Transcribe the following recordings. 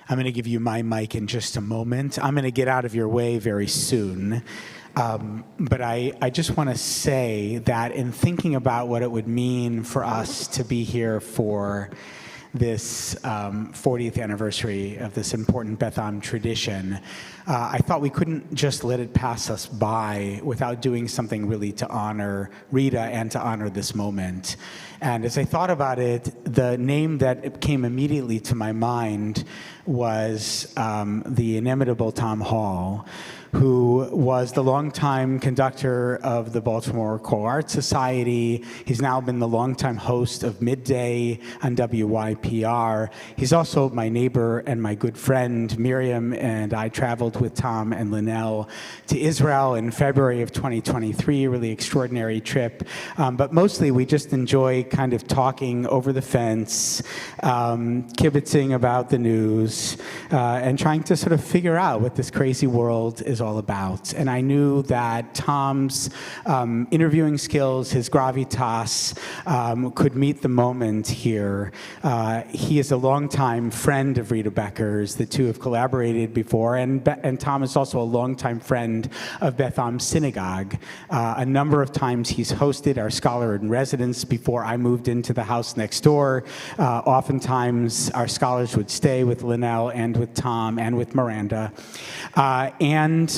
I'm going to give you my mic in just a moment. I'm going to get out of your way very soon. But I just want to say that in thinking about what it would mean for us to be here for this 40th anniversary of this important Beth Am tradition, I thought we couldn't just let it pass us by without doing something really to honor Rheda and to honor this moment. And as I thought about it, the name that came immediately to my mind was the inimitable Tom Hall, who was the longtime conductor of the Baltimore Choral Arts Society. He's now been the longtime host of Midday on WYPR. He's also my neighbor and my good friend. Miriam and I traveled with Tom and Linnell to Israel in February of 2023, a really extraordinary trip. But mostly we just enjoy kind of talking over the fence, kibitzing about the news, and trying to sort of figure out what this crazy world is all about. And I knew that Tom's interviewing skills, his gravitas, could meet the moment here. He is a longtime friend of Rheda Becker's. The two have collaborated before, and Tom is also a longtime friend of Beth Am Synagogue. A number of times he's hosted our scholar in residence before I moved into the house next door. Oftentimes our scholars would stay with Linnell and with Tom and with Miranda. And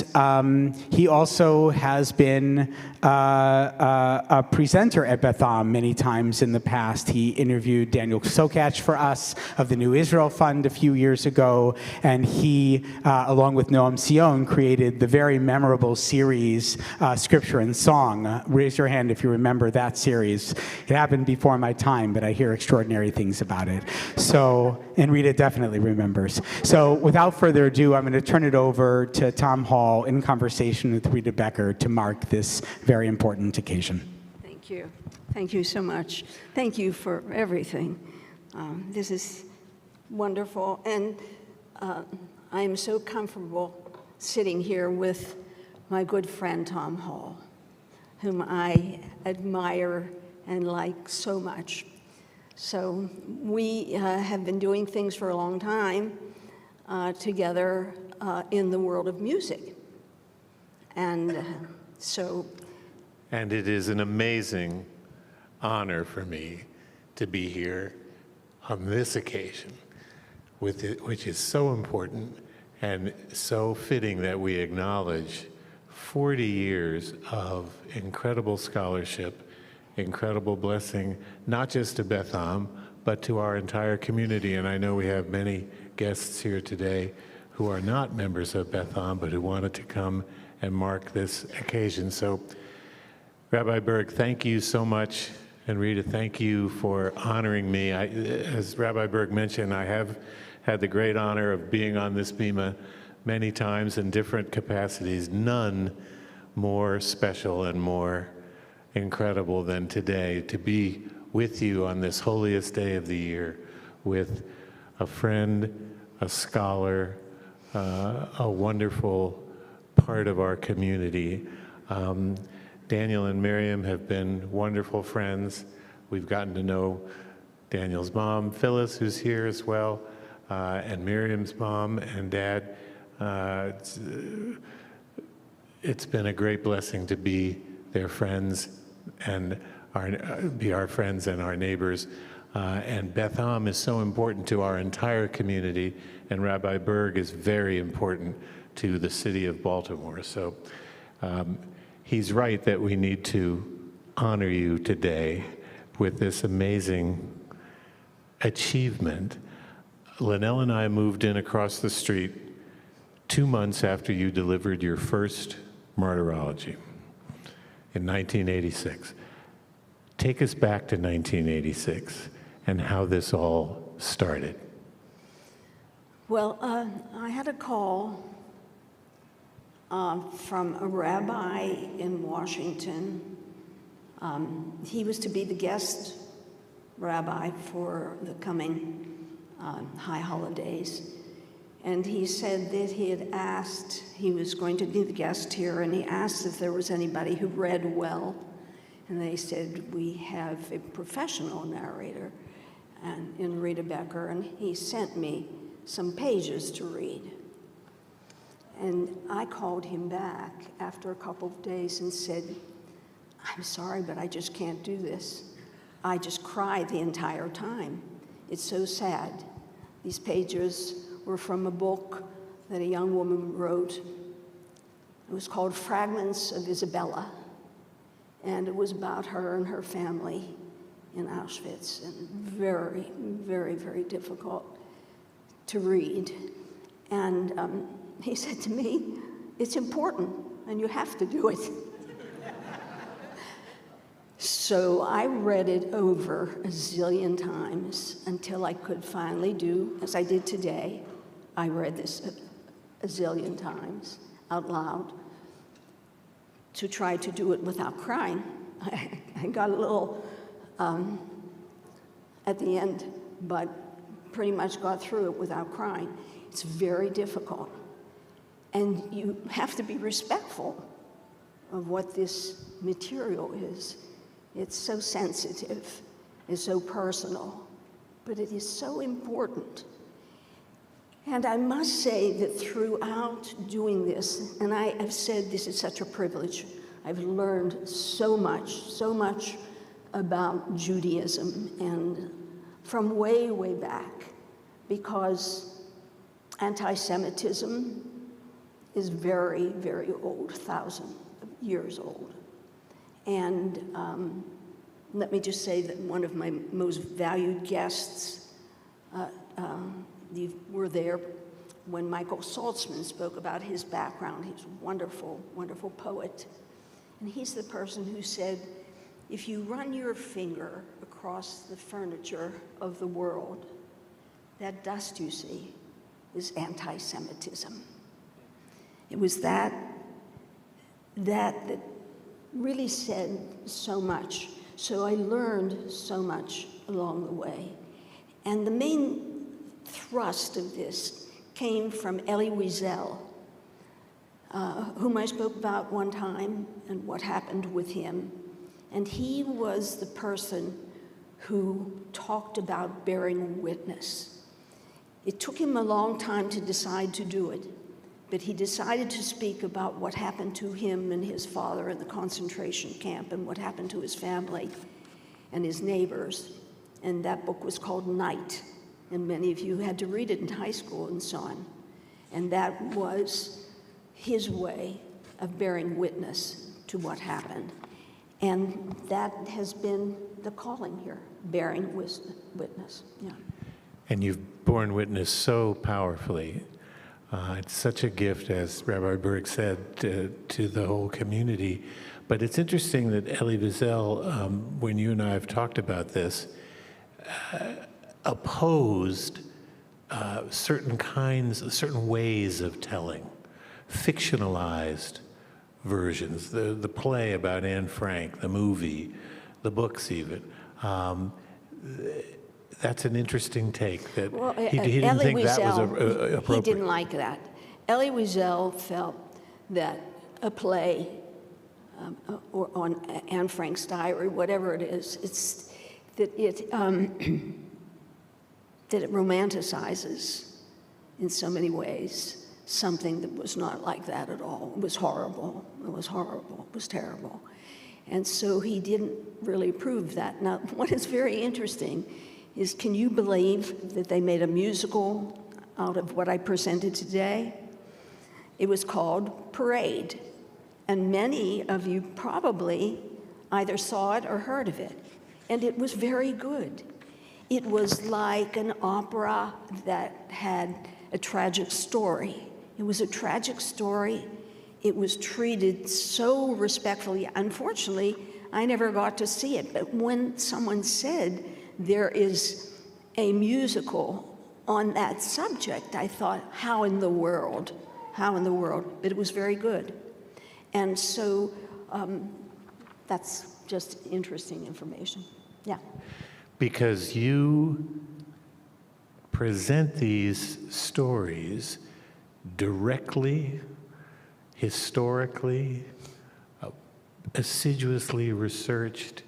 he also has been a presenter at Beth Am many times in the past. He interviewed Daniel Sokach for us of the New Israel Fund a few years ago, and he, along with Noam Sion, created the very memorable series, Scripture and Song. Raise your hand if you remember that series. It happened before my time, but I hear extraordinary things about it. So, and Rheda definitely remembers. So without further ado, I'm going to turn it over to Tom Hall in conversation with Rheda Becker to mark this very important occasion. Thank you. Thank you so much. Thank you for everything. This is wonderful, and I am so comfortable sitting here with my good friend Tom Hall, whom I admire and like so much. So we have been doing things for a long time together in the world of music. And And it is an amazing honor for me to be here on this occasion, which is so important and so fitting that we acknowledge 40 years of incredible scholarship, incredible blessing, not just to Beth Am, but to our entire community. And I know we have many guests here today who are not members of Beth Am, but who wanted to come and mark this occasion. So, Rabbi Berg, thank you so much. And Rheda, thank you for honoring me. As Rabbi Berg mentioned, I have had the great honor of being on this bima many times in different capacities, none more special and more incredible than today, to be with you on this holiest day of the year with a friend, a scholar, a wonderful part of our community. Daniel and Miriam have been wonderful friends. We've gotten to know Daniel's mom, Phyllis, who's here as well, and Miriam's mom and dad. It's been a great blessing to be their friends and be our friends and our neighbors. And Beth Am is so important to our entire community, and Rabbi Berg is very important to the city of Baltimore. So he's right that we need to honor you today with this amazing achievement. Linnell and I moved in across the street 2 months after you delivered your first Martyrology in 1986. Take us back to 1986 and how this all started. Well, I had a call from a rabbi in Washington. He was to be the guest rabbi for the coming high holidays. And he said that he had asked, he was going to be the guest here, and he asked if there was anybody who read well. And they said, we have a professional narrator in Rheda Becker, and he sent me some pages to read. And I called him back after a couple of days and said, I'm sorry, but I just can't do this. I just cried the entire time. It's so sad. These pages were from a book that a young woman wrote. It was called Fragments of Isabella, and it was about her and her family in Auschwitz, and very, very, very difficult to read. And he said to me, it's important, and you have to do it. So I read it over a zillion times until I could finally do, as I did today. I read this a zillion times out loud to try to do it without crying. I got a little at the end, but pretty much got through it without crying. It's very difficult. And you have to be respectful of what this material is. It's so sensitive, it's so personal, but it is so important. And I must say that throughout doing this, and I have said this is such a privilege, I've learned so much about Judaism, and from way, way back, because anti-Semitism is very, very old, 1,000 years old. And let me just say that one of my most valued guests were there when Michael Saltzman spoke about his background. He's a wonderful, wonderful poet. And he's the person who said, if you run your finger across the furniture of the world, that dust you see is anti-Semitism. It was that really said so much. So I learned so much along the way. And the main thrust of this came from Elie Wiesel, whom I spoke about one time and what happened with him. And he was the person who talked about bearing witness. It took him a long time to decide to do it, but he decided to speak about what happened to him and his father in the concentration camp and what happened to his family and his neighbors. And that book was called Night, and many of you had to read it in high school and so on. And that was his way of bearing witness to what happened. And that has been the calling here, bearing witness. Yeah. And you've borne witness so powerfully. It's such a gift, as Rabbi Berg said, to the whole community. But it's interesting that Elie Wiesel, when you and I have talked about this, opposed certain ways of telling, fictionalized versions, the play about Anne Frank, the movie, the books even. That's an interesting take. That Well, he didn't think that was appropriate. He didn't like that. Elie Wiesel felt that a play or on Anne Frank's diary, whatever it is, it's that it romanticizes in so many ways something that was not like that at all. It was horrible. It was horrible. It was terrible. And so he didn't really approve that. Now, what is very interesting is, can you believe that they made a musical out of what I presented today? It was called Parade. And many of you probably either saw it or heard of it. And it was very good. It was like an opera that had a tragic story. It was a tragic story. It was treated so respectfully. Unfortunately, I never got to see it. But when someone said there is a musical on that subject, I thought, how in the world? How in the world? But it was very good. And so that's just interesting information. Yeah. Because you present these stories directly, historically, assiduously researched.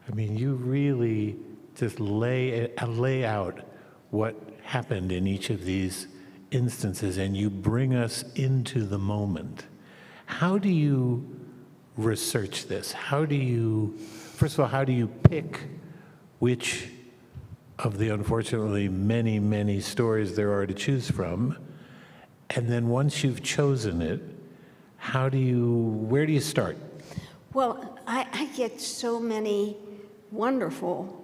I mean, you really just lay out what happened in each of these instances and you bring us into the moment. How do you research this? First of all, how do you pick which of the unfortunately many, many stories there are to choose from? And then once you've chosen it, where do you start? Well, I get so many wonderful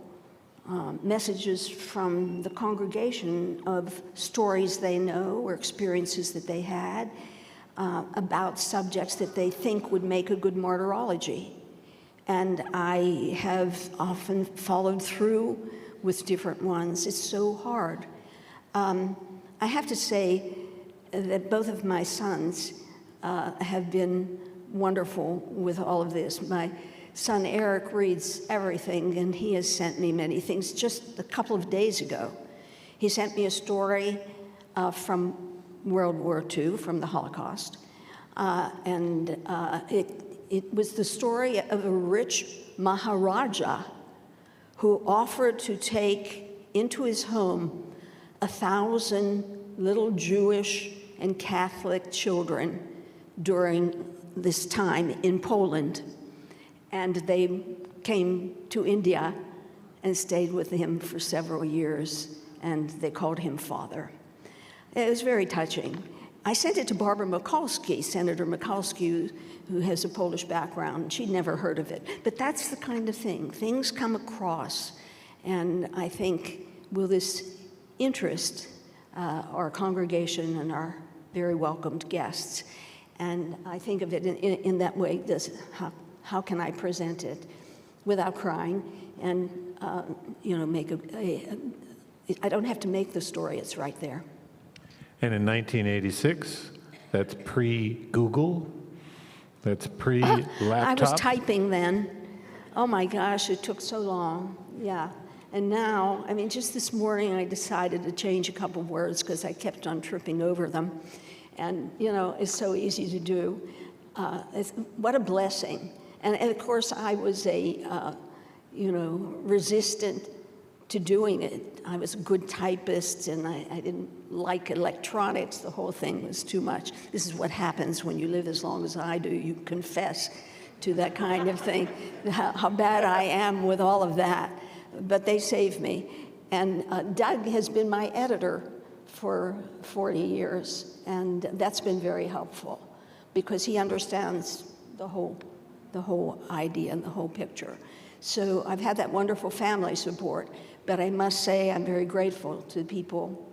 messages from the congregation of stories they know or experiences that they had about subjects that they think would make a good martyrology. And I have often followed through with different ones. It's so hard. I have to say that both of my sons have been wonderful with all of this. My son Eric reads everything, and he has sent me many things. Just a couple of days ago, he sent me a story from World War II, from the Holocaust. It was the story of a rich Maharaja who offered to take into his home 1,000 little Jewish and Catholic children during this time in Poland. And they came to India and stayed with him for several years, and they called him Father. It was very touching. I sent it to Barbara Mikulski, Senator Mikulski, who has a Polish background. She'd never heard of it. But that's the kind of thing. Things come across, and I think will this interest our congregation and our very welcomed guests. And I think of it in that way, how can I present it without crying and, make I don't have to make the story, it's right there. And in 1986, that's pre-Google, that's pre-laptop. I was typing then. Oh my gosh, it took so long, yeah. And now, just this morning I decided to change a couple words because I kept on tripping over them. And, it's so easy to do. What a blessing. And of course, I was resistant to doing it. I was a good typist, and I didn't like electronics. The whole thing was too much. This is what happens when you live as long as I do. You confess to that kind of thing, how bad I am with all of that. But they saved me. And Doug has been my editor for 40 years, and that's been very helpful because he understands the whole idea and the whole picture. So I've had that wonderful family support, but I must say I'm very grateful to the people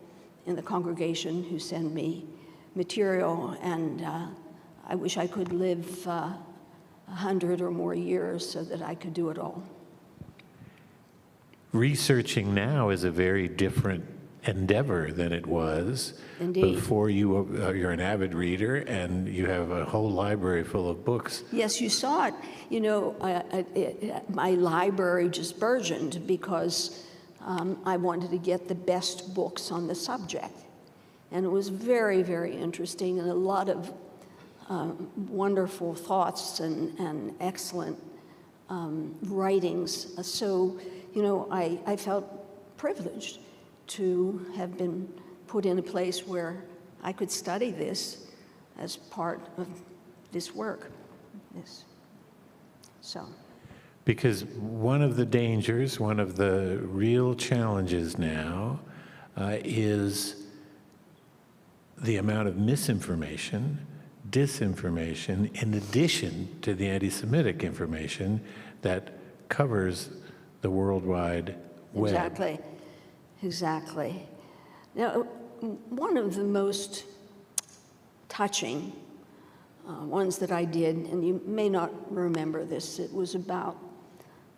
in the congregation who send me material, and I wish I could live 100 or more years so that I could do it all. Researching now is a very different endeavor than it was. Indeed. Before. You're an avid reader, and you have a whole library full of books. Yes, you saw it. My library just burgeoned because I wanted to get the best books on the subject. And it was very, very interesting, and a lot of wonderful thoughts and excellent writings. So, I felt privileged to have been put in a place where I could study this as part of this work. Because one of the dangers, one of the real challenges now is the amount of misinformation, disinformation, in addition to the anti-Semitic information that covers the worldwide web. Exactly. Now, one of the most touching ones that I did, and you may not remember this, it was about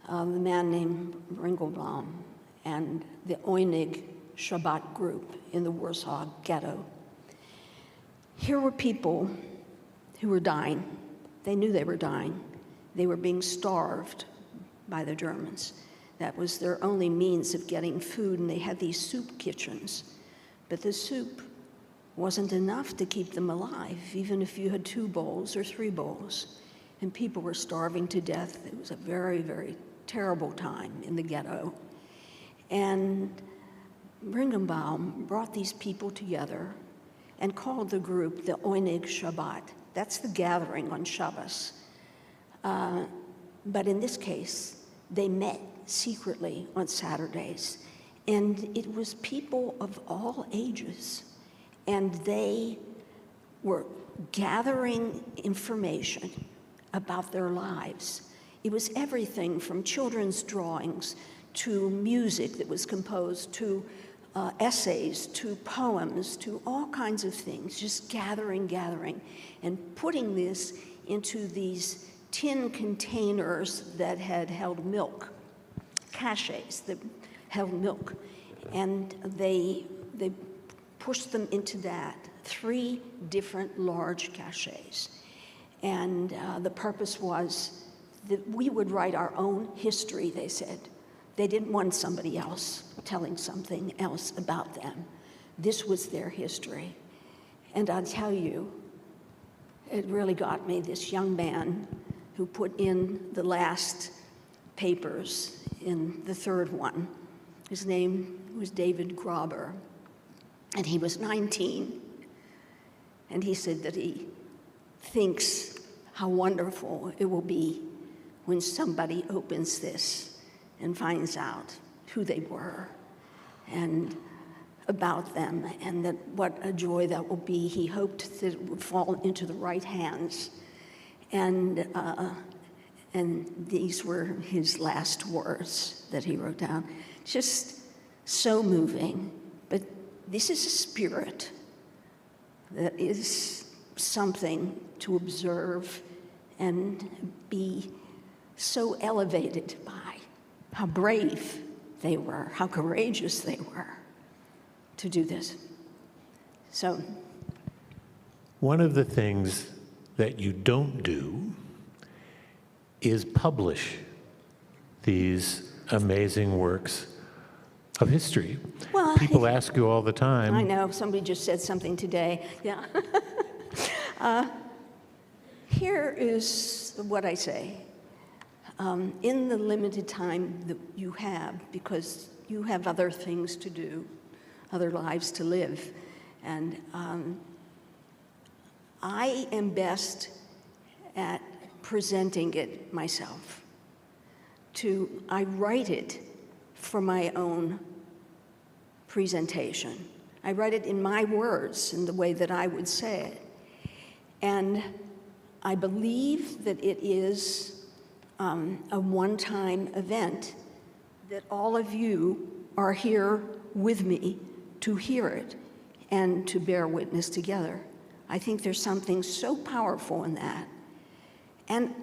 the man named Ringelbaum and the Oinig Shabbat group in the Warsaw Ghetto. Here were people who were dying. They knew they were dying. They were being starved by the Germans. That was their only means of getting food, and they had these soup kitchens. But the soup wasn't enough to keep them alive, even if you had 2 bowls or 3 bowls. And people were starving to death. It was a very, very terrible time in the ghetto. And Ringelbaum brought these people together and called the group the Oinig Shabbat. That's the gathering on Shabbos. But in this case, they met secretly on Saturdays. And it was people of all ages. And they were gathering information about their lives. It was everything from children's drawings to music that was composed, to essays, to poems, to all kinds of things, just gathering, and putting this into these tin containers that had held milk, caches that held milk. And they pushed them into that, 3 different large caches. And the purpose was that we would write our own history, they said. They didn't want somebody else telling something else about them. This was their history. And I'll tell you, it really got me, this young man who put in the last papers in the 3rd one. His name was David Grauber, and he was 19. And he said that he thinks how wonderful it will be when somebody opens this and finds out who they were and about them, and that what a joy that will be. He hoped that it would fall into the right hands. And these were his last words that he wrote down. Just so moving. But this is a spirit that is something to observe and be so elevated by. How brave they were, how courageous they were to do this. So, one of the things that you don't do is publish these amazing works of history. Well, people ask you all the time. I know, somebody just said something today. Yeah. Here is what I say. In the limited time that you have, because you have other things to do, other lives to live, and I am best at presenting it myself. I write it for my own presentation. I write it in my words, in the way that I would say it. And I believe that it is a one-time event, that all of you are here with me to hear it and to bear witness together. I think there's something so powerful in that. And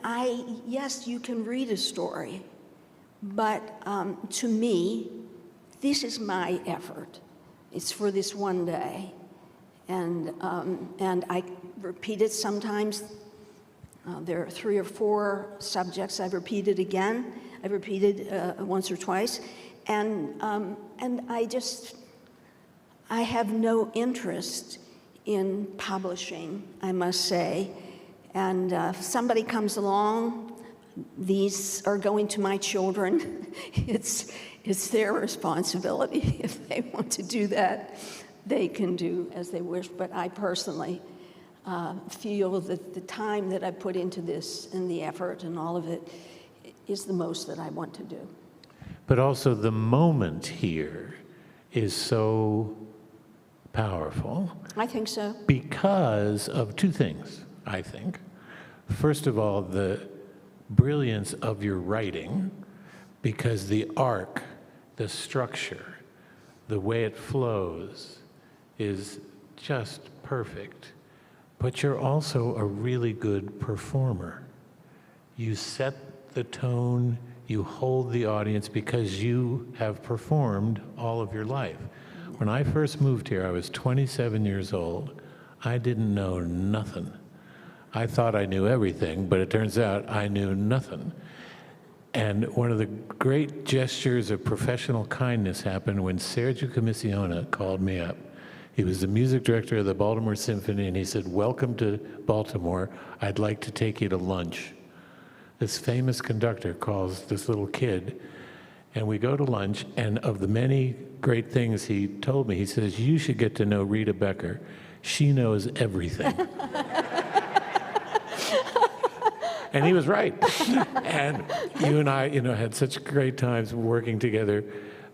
yes, you can read a story, but to me, this is my effort. It's for this one day. And I repeat it sometimes. There are 3 or 4 subjects I've repeated again. I've repeated once or twice. And I have no interest in publishing, I must say. And if somebody comes along, these are going to my children. It's their responsibility. If they want to do that, they can do as they wish. But I personally feel that the time that I put into this and the effort and all of it is the most that I want to do. But also the moment here is so powerful. I think so. Because of 2 things, I think. First of all, the brilliance of your writing, because the arc, the structure, the way it flows is just perfect. But you're also a really good performer. You set the tone, you hold the audience because you have performed all of your life. When I first moved here, I was 27 years old. I didn't know nothing. I thought I knew everything, but it turns out I knew nothing. And one of the great gestures of professional kindness happened when Sergio Commissiona called me up. He was the music director of the Baltimore Symphony, and he said, "Welcome to Baltimore. I'd like to take you to lunch." This famous conductor calls this little kid, and we go to lunch, and of the many great things he told me, he says, "You should get to know Rheda Becker. she knows everything. And he was right. And you and I, had such great times working together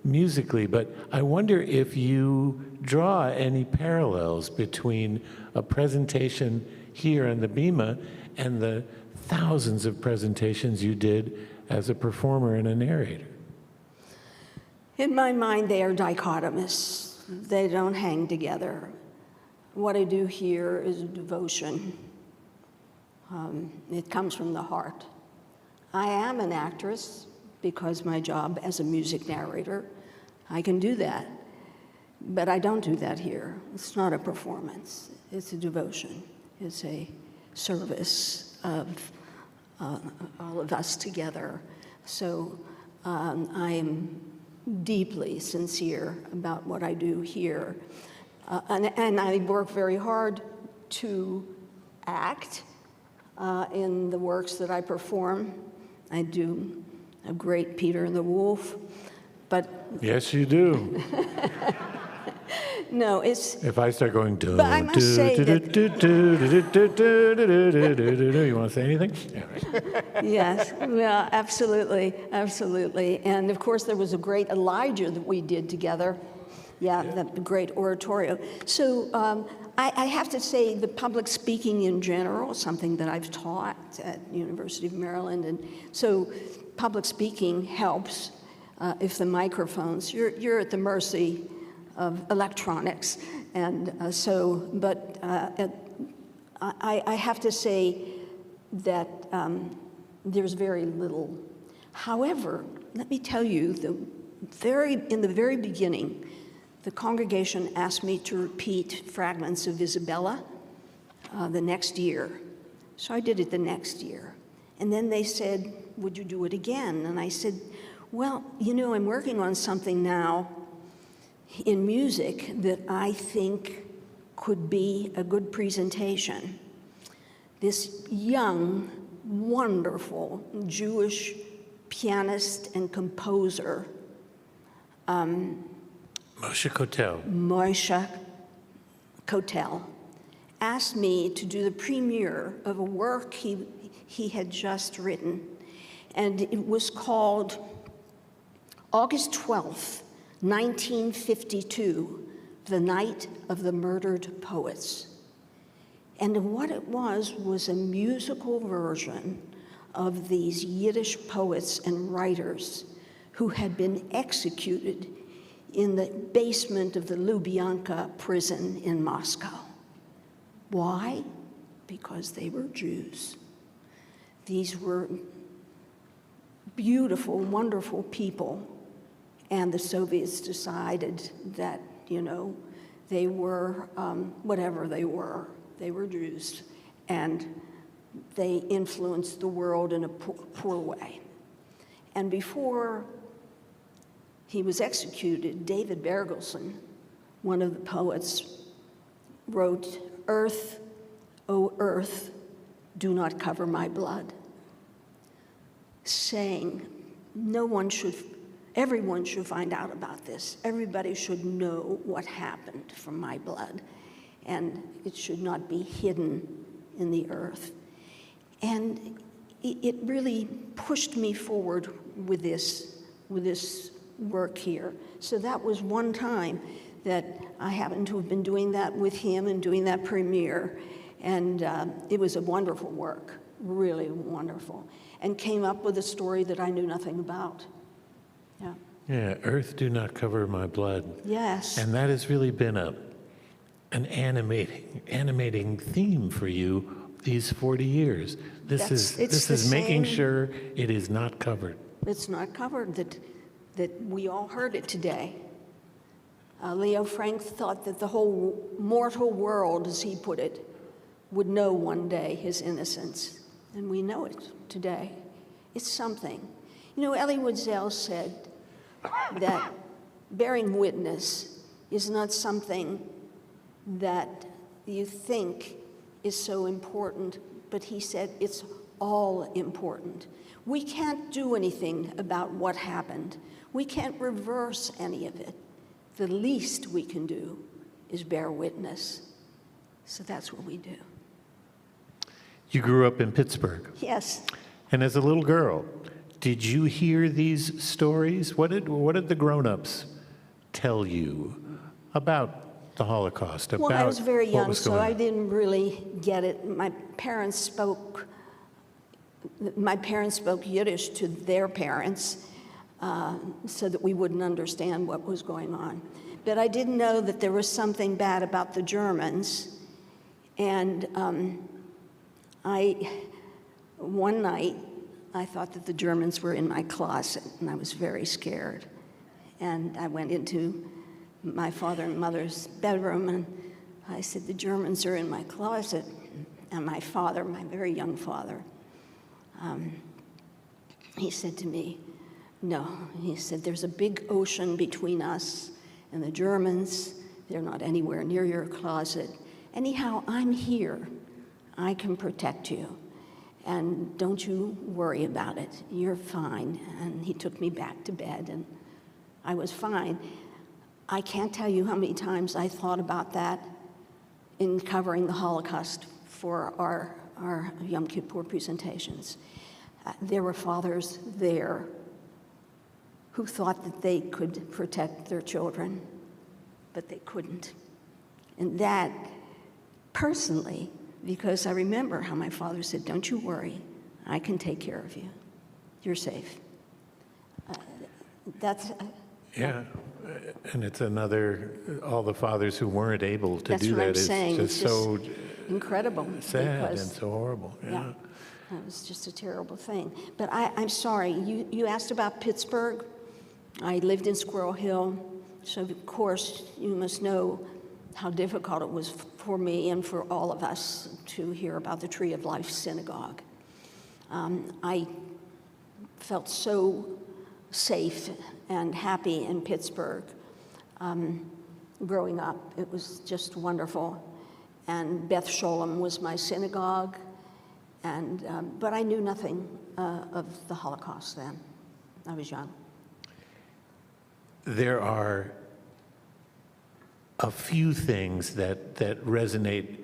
musically. But I wonder if you draw any parallels between a presentation here on the Bima and the thousands of presentations you did as a performer and a narrator. In my mind, they are dichotomous. They don't hang together. What I do here is devotion. It comes from the heart. I am an actress because my job as a music narrator, I can do that. But I don't do that here. It's not a performance. It's a devotion. It's a service of all of us together. So I am deeply sincere about what I do here. And I work very hard to act in the works that I perform. I do a great Peter and the Wolf, but... Yes, you do. No, it's... If I start going... But I must say that... You want to say anything? Yeah, right. Yes, well, absolutely, absolutely. And of course, there was a great Elijah that we did together. Yeah, the great oratorio. So I have to say the public speaking in general, something that I've taught at University of Maryland, and so public speaking helps if the microphones, you're at the mercy of electronics. And I have to say that there's very little. However, let me tell you, in the very beginning, the congregation asked me to repeat fragments of Isabella the next year. So I did it the next year. And then they said, would you do it again? And I said, well, I'm working on something now in music that I think could be a good presentation. This young, wonderful Jewish pianist and composer, Moshe Kotel, asked me to do the premiere of a work he had just written. And it was called August 12th, 1952, The Night of the Murdered Poets. And what it was a musical version of these Yiddish poets and writers who had been executed in the basement of the Lubyanka prison in Moscow. Why? Because they were Jews. These were beautiful, wonderful people, and the Soviets decided that, they were, whatever they were Jews, and they influenced the world in a poor way. And before he was executed, David Bergelson, one of the poets, wrote, "Earth, O earth, do not cover my blood," saying everyone should find out about this. Everybody should know what happened from my blood, and it should not be hidden in the earth. And it really pushed me forward with this work here. So that was one time that I happened to have been doing that with him and doing that premiere. And it was a wonderful work, really wonderful, and came up with a story that I knew nothing about. Yeah. Yeah, Earth Do Not Cover My Blood. Yes. And that has really been an animating theme for you these 40 years. This is making sure it is not covered. It's not covered, that we all heard it today. Leo Frank thought that the whole mortal world, as he put it, would know one day his innocence. And we know it today. It's something. Elie Wiesel said that bearing witness is not something that you think is so important, but he said it's all important. We can't do anything about what happened. We can't reverse any of it. The least we can do is bear witness. So that's what we do. You grew up in Pittsburgh. Yes. And as a little girl, did you hear these stories? What did the grown-ups tell you about the Holocaust? Well, I was very what young, was so going I on? didn't really get it. My parents spoke Yiddish to their parents so that we wouldn't understand what was going on. But I didn't know that there was something bad about the Germans. And one night, I thought that the Germans were in my closet, and I was very scared. And I went into my father and mother's bedroom, and I said, the Germans are in my closet. And my father, my very young father, he said to me, no. He said, there's a big ocean between us and the Germans. They're not anywhere near your closet. Anyhow, I'm here. I can protect you. And don't you worry about it. You're fine. And he took me back to bed, and I was fine. I can't tell you how many times I thought about that in covering the Holocaust for our Yom Kippur presentations. There were fathers there who thought that they could protect their children, but they couldn't. And that, personally, because I remember how my father said, don't you worry, I can take care of you. You're safe. Yeah, and it's another, all the fathers who weren't able to do that is just so incredible. sad and so horrible. Yeah, that was just a terrible thing. But I'm sorry, you asked about Pittsburgh. I lived in Squirrel Hill, so of course you must know how difficult it was for me and for all of us to hear about the Tree of Life Synagogue. I felt so safe and happy in Pittsburgh growing up. It was just wonderful. And Beth Sholem was my synagogue, but I knew nothing of the Holocaust then. I was young. There are a few things that resonate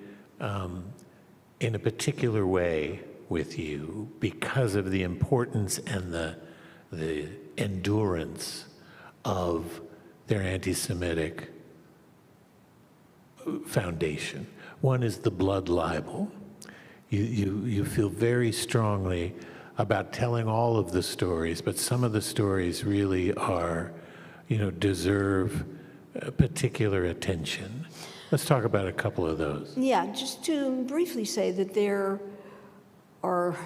in a particular way with you because of the importance and the endurance of their anti-Semitic foundation. One is the blood libel. You feel very strongly about telling all of the stories, but some of the stories really are, deserve particular attention. Let's talk about a couple of those. Yeah, just to briefly say that there are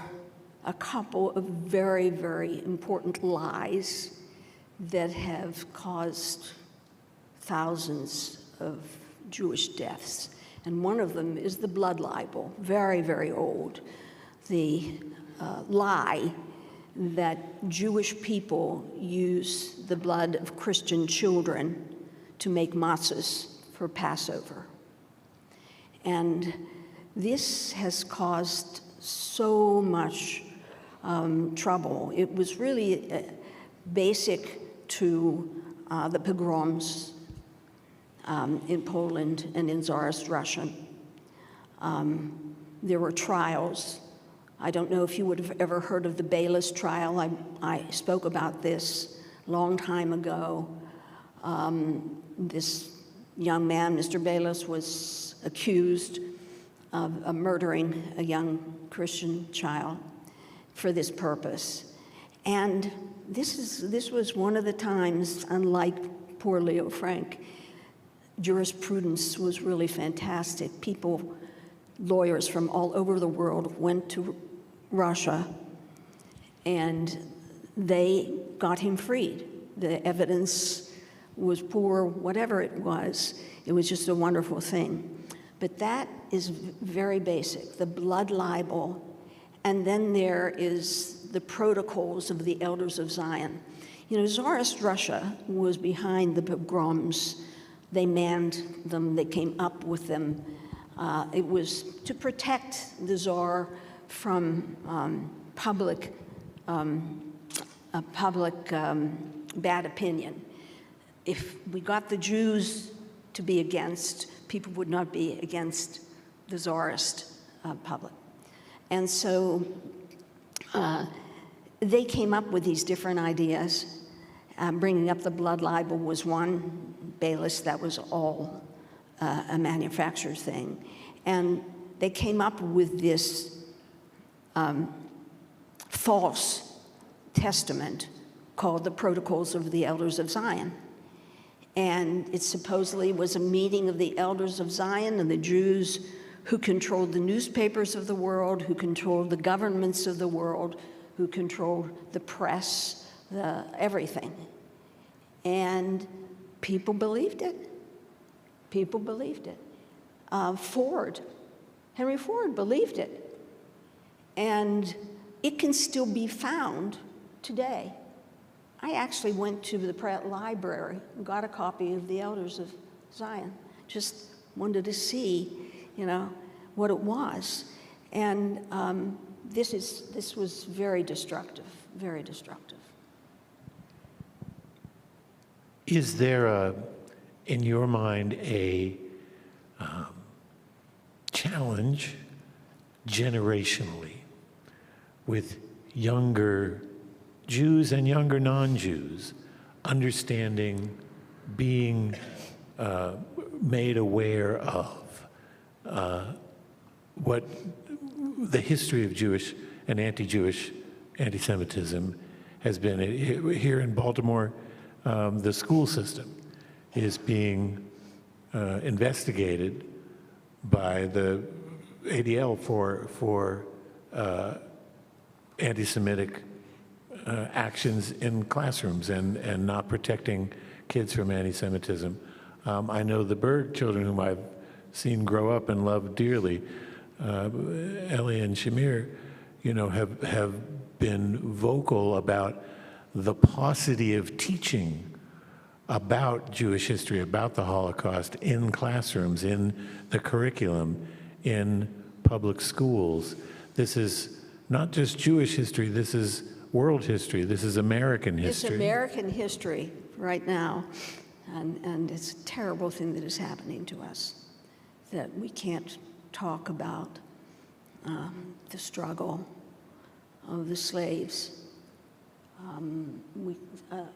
a couple of very, very important lies that have caused thousands of Jewish deaths. And one of them is the blood libel, very, very old. The lie that Jewish people use the blood of Christian children to make matzahs for Passover. And this has caused so much trouble. It was really basic to the pogroms in Poland and in Tsarist Russia. There were trials. I don't know if you would have ever heard of the Bayless trial. I spoke about this a long time ago. This young man, Mr. Bayless, was accused of murdering a young Christian child for this purpose. And this was one of the times, unlike poor Leo Frank, jurisprudence was really fantastic. Lawyers from all over the world went to Russia, and they got him freed. The evidence was poor, whatever it was just a wonderful thing. But that is very basic, the blood libel. And then there is the protocols of the Elders of Zion. Tsarist Russia was behind the pogroms. They manned them, they came up with them. It was to protect the Tsar from public bad opinion. If we got the Jews to be against, people would not be against the czarist public. And so they came up with these different ideas. Bringing up the blood libel was one. Bayless, that was all a manufactured thing. And they came up with this false testament called the Protocols of the Elders of Zion. And it supposedly was a meeting of the elders of Zion and the Jews who controlled the newspapers of the world, who controlled the governments of the world, who controlled the press, everything. And people believed it. People believed it. Henry Ford believed it. And it can still be found today. I actually went to the Pratt Library and got a copy of the Elders of Zion. Just wanted to see, what it was. And this was very destructive, very destructive. Is there, in your mind, a challenge generationally with younger Jews and younger non-Jews understanding, being made aware of what the history of Jewish and anti-Jewish anti-Semitism has been? Here in Baltimore, the school system is being investigated by the ADL for anti-Semitic actions in classrooms and not protecting kids from anti-Semitism. I know the Berg children, whom I've seen grow up and love dearly, Ellie and Shamir, have been vocal about the paucity of teaching about Jewish history, about the Holocaust in classrooms, in the curriculum, in public schools. This is not just Jewish history, this is world history, this is American history. It's American history right now, and it's a terrible thing that is happening to us, that we can't talk about the struggle of the slaves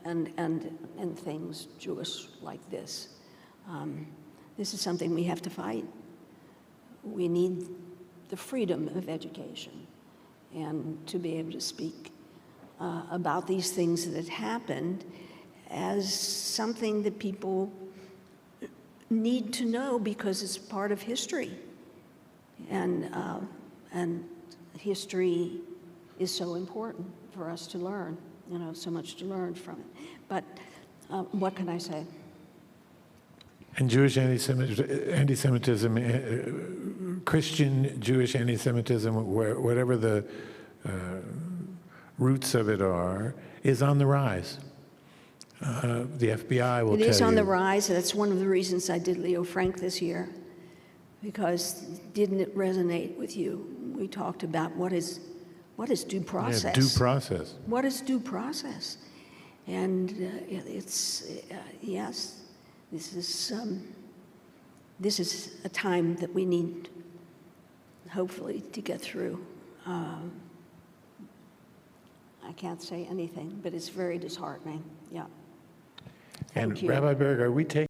and things Jewish like this. This is something we have to fight. We need the freedom of education and to be able to speak about these things that happened as something that people need to know because it's part of history. And history is so important for us to learn, so much to learn from it. But what can I say? And Jewish anti-Semitism, Christian Jewish anti-Semitism, whatever the roots of it are, is on the rise. The FBI will tell you. It is on the rise, and that's one of the reasons I did Leo Frank this year, because didn't it resonate with you? We talked about what is due process. Yeah, due process. What is due process? And yes, this is a time that we need, hopefully, to get through. I can't say anything, but it's very disheartening. Yeah. And Thank you. Rabbi Berg, are we taking